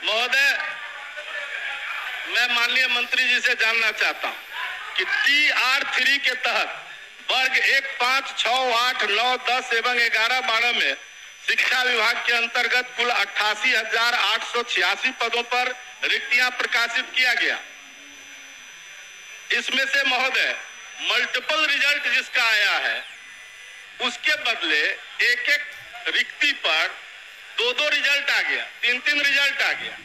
महोदय, मैं माननीय मंत्री जी से जानना चाहता हूं कि TR3 के तहत वर्ग 1, 5, 6, 8, 9, 10 एवं 11, 12 में शिक्षा विभाग के अंतर्गत कुल 88,886 पदों पर रिक्तियां प्रकाशित किया गया। इसमें से महोदय मल्टीपल रिजल्ट जिसका आया है उसके बदले एक एक रिक्ति पर 2-2 रिजल्ट आ गया, 3-3 रिजल्ट आ गया।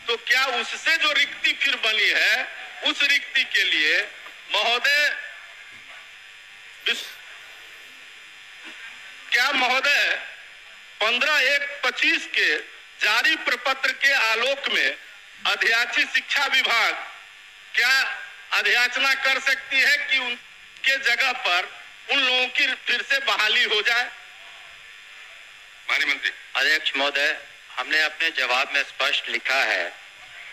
तो क्या उससे जो रिक्ति फिर बनी है उस रिक्ति के लिए महोदय क्या महोदय 15/1/25 के जारी प्रपत्र के आलोक में अध्याची शिक्षा विभाग क्या अध्याचना कर सकती है कि उनके जगह पर उन लोगों की फिर से बहाली हो जाए? माननीय मंत्री। अध्यक्ष महोदय, हमने अपने जवाब में स्पष्ट लिखा है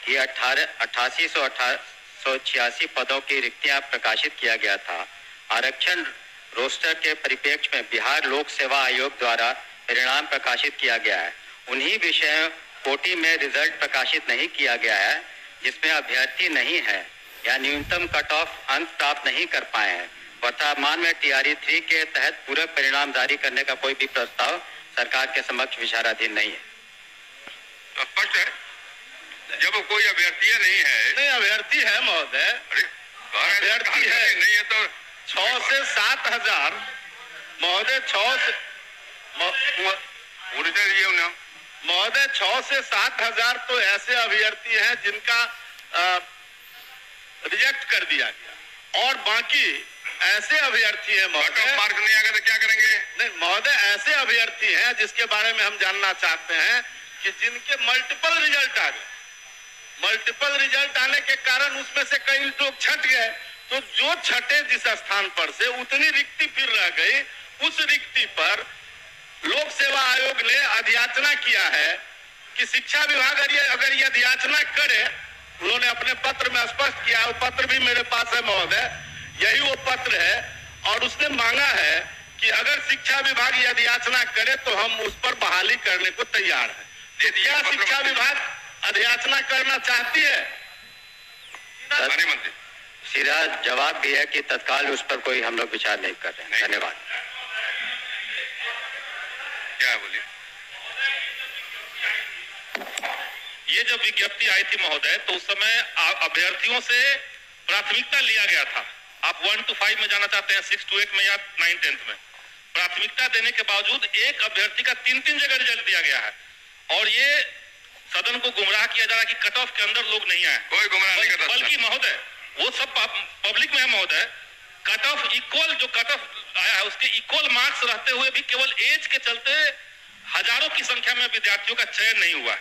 कि 8886 पदों की रिक्तियां प्रकाशित किया गया था। आरक्षण रोस्टर के परिप्रेक्ष्य में बिहार लोक सेवा आयोग द्वारा परिणाम प्रकाशित किया गया है। उन्हीं विषयों कोटि में रिजल्ट प्रकाशित नहीं किया गया है जिसमें अभ्यर्थी नहीं है या न्यूनतम कट ऑफ अंक प्राप्त नहीं कर पाए हैं। वर्तमान में TR3 के तहत पूरक परिणाम जारी करने का कोई भी प्रस्ताव सरकार के समक्ष विचाराधीन नहीं है। स्पष्ट है, जब कोई अभ्यर्थी नहीं है। नहीं, अभ्यर्थी है महोदय, अभ्यर्थी है नहीं है तो 6 से 7 हजार महोदय, 6 से महोदय 6 से 7 हजार तो ऐसे अभ्यर्थी हैं जिनका रिजेक्ट कर दिया गया और बाकी ऐसे अभ्यर्थी हैं महोदय, मार्क नहीं आएगा तो क्या करेंगे? नहीं महोदय, ऐसे अभ्यर्थी हैं जिसके बारे में हम जानना चाहते हैं कि जिनके मल्टीपल रिजल्ट आ गए। मल्टीपल रिजल्ट आने के कारण उसमें से कई लोग छट गए, तो जो छठे जिस स्थान पर से उतनी रिक्ति फिर रह गई, उस रिक्ति पर लोक सेवा आयोग ने अध्याचना किया है कि शिक्षा विभाग अगर ये अध्याचना करे, उन्होंने अपने पत्र में स्पष्ट किया, वो पत्र भी मेरे पास है महोदय, यही वो पत्र है, और उसने मांगा है कि अगर शिक्षा विभाग ये अध्याचना करे तो हम उस पर बहाली करने को तैयार हैं। क्या शिक्षा विभाग अध्याचना करना चाहती है? मंत्री, सीधा जवाब भी है कि तत्काल उस पर कोई हम लोग विचार नहीं कर रहे हैं। धन्यवाद। क्या बोलिए? ये जब विज्ञप्ति आई थी महोदय तो उस समय अभ्यर्थियों से प्राथमिकता लिया गया था। आप 1 to 5 में जाना चाहते हैं, 6 to 8 में या 9, 10 में। प्राथमिकता देने के बावजूद एक अभ्यर्थी का 3-3 जगह रिजल्ट दिया गया है और ये सदन को गुमराह किया जा रहा है कि कट ऑफ के अंदर लोग नहीं आए। कोई गुमराह नहीं कर रहा। बल्कि महोदय वो सब पब्लिक में है महोदय, कट ऑफ इक्वल जो कट ऑफ आया है उसके इक्वल मार्क्स रहते हुए भी केवल एज के चलते हजारों की संख्या में विद्यार्थियों का चयन नहीं हुआ।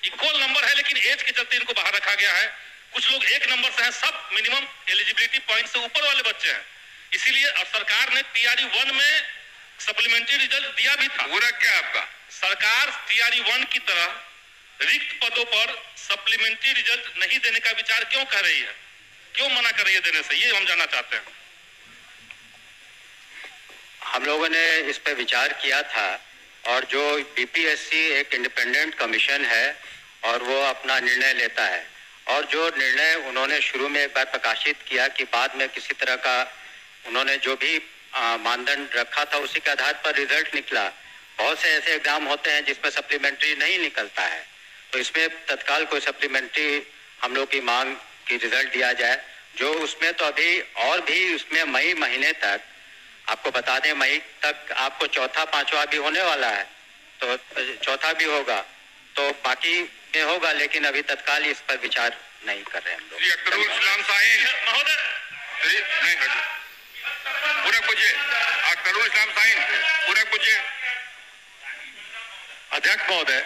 इक्वल नंबर है लेकिन एज के चलते इनको बाहर रखा गया है। कुछ लोग 1 नंबर से हैं, सब मिनिमम एलिजिबिलिटी पॉइंट से ऊपर वाले बच्चे हैं। इसीलिए अब सरकार ने TR1 में सप्लीमेंट्री रिजल्ट दिया भी था। पूरा क्या आपका? सरकार TR1 की तरह रिक्त पदों पर सप्लीमेंट्री रिजल्ट नहीं देने का विचार क्यों कर रही है, क्यों मना कर रही है देने से, ये हम जानना चाहते हैं। हम लोगों ने इस पर विचार किया था और जो BPSC एक इंडिपेंडेंट कमीशन है और वो अपना निर्णय लेता है, और जो निर्णय उन्होंने शुरू में एक बार प्रकाशित किया कि बाद में किसी तरह का उन्होंने जो भी मानदंड रखा था उसी के आधार पर रिजल्ट निकला। बहुत से ऐसे एग्जाम होते हैं जिसमें सप्लीमेंट्री नहीं निकलता है, तो इसमें तत्काल कोई सप्लीमेंट्री हम लोग की मांग की रिजल्ट दिया जाए। जो उसमें तो अभी और भी उसमें मई महीने तक, आपको बता दें मई तक आपको चौथा 5वां भी होने वाला है, तो चौथा भी होगा, तो बाकी में होगा, लेकिन अभी तत्काल इस पर विचार नहीं कर रहे हम लोग। महोदय पूरा पूछिए, पूरा पूछिए। अध्यक्ष महोदय,